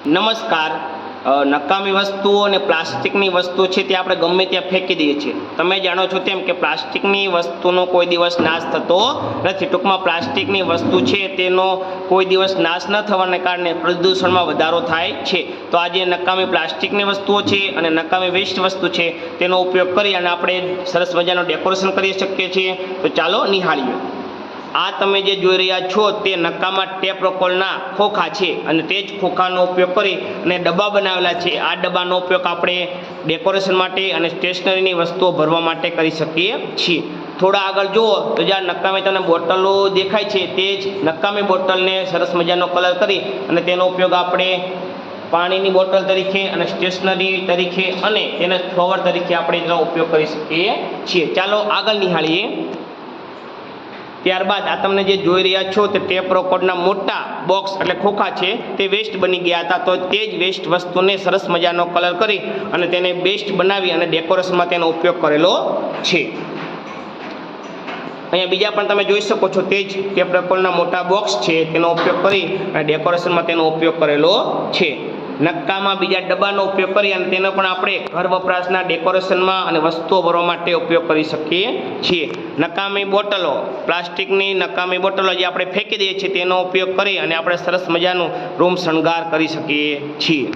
નમસ્કાર. નકામી વસ્તુઓ અને પ્લાસ્ટિકની વસ્તુ છે તે આપણે ગમે ત્યાં ફેંકી દઈએ છીએ. તમે જાણો છો તેમ કે પ્લાસ્ટિકની વસ્તુનો કોઈ દિવસ નાશ થતો નથી. ટૂંકમાં પ્લાસ્ટિકની વસ્તુ છે તેનો કોઈ દિવસ નાશ ન થવાને કારણે પ્રદૂષણમાં વધારો થાય છે. તો આ જે નકામી પ્લાસ્ટિકની વસ્તુઓ છે અને નકામી વેસ્ટ વસ્તુ છે તેનો ઉપયોગ કરી અને આપણે સરસ મજાનું ડેકોરેશન કરી શકીએ છીએ. તો ચાલો નિહાળીએ. આ તમે જે જોઈ રહ્યા છો તે નકામા ટેપ રોકોલના ખોખા છે અને તે જ ખોખાનો ઉપયોગ કરી અને ડબ્બા બનાવેલા છે. આ ડબ્બાનો ઉપયોગ આપણે ડેકોરેશન માટે અને સ્ટેશનરીની વસ્તુઓ ભરવા માટે કરી શકીએ છીએ. થોડા આગળ જુઓ તો જ્યાં નકામી તમને બોટલો દેખાય છે તે જ નકામી બોટલને સરસ મજાનો કલર કરી અને તેનો ઉપયોગ આપણે પાણીની બોટલ તરીકે અને સ્ટેશનરી તરીકે અને તેના ફ્લાવર તરીકે આપણે તેનો ઉપયોગ કરી શકીએ છીએ. ચાલો આગળ નિહાળીએ. ત્યારબાદ આ તમને જે જોઈ રહ્યા છો તે ટેપ રોકોડના મોટા બોક્સ એટલે ખોખા છે તે વેસ્ટ બની ગયા હતા. તો તે જ વેસ્ટ વસ્તુને સરસ મજાનો કલર કરી અને તેને બેસ્ટ બનાવી અને ડેકોરેશનમાં તેનો ઉપયોગ કરેલો છે. અહીંયા બીજા પણ તમે જોઈ શકો છો તે જ ટેપ રોકોલના મોટા બોક્સ છે તેનો ઉપયોગ કરી અને ડેકોરેશનમાં તેનો ઉપયોગ કરેલો છે. નક્કામાં બીજા ડબ્બાનો ઉપયોગ કરી અને તેનો પણ આપણે ઘર વપરાશના ડેકોરેશનમાં અને વસ્તુઓ ભરવા માટે ઉપયોગ કરી શકીએ છીએ. નકામી બોટલો, પ્લાસ્ટિકની નકામી બોટલો જે આપણે ફેંકી દઈએ છીએ તેનો ઉપયોગ કરી અને આપણે સરસ મજાનું રૂમ શણગાર કરી શકીએ છીએ.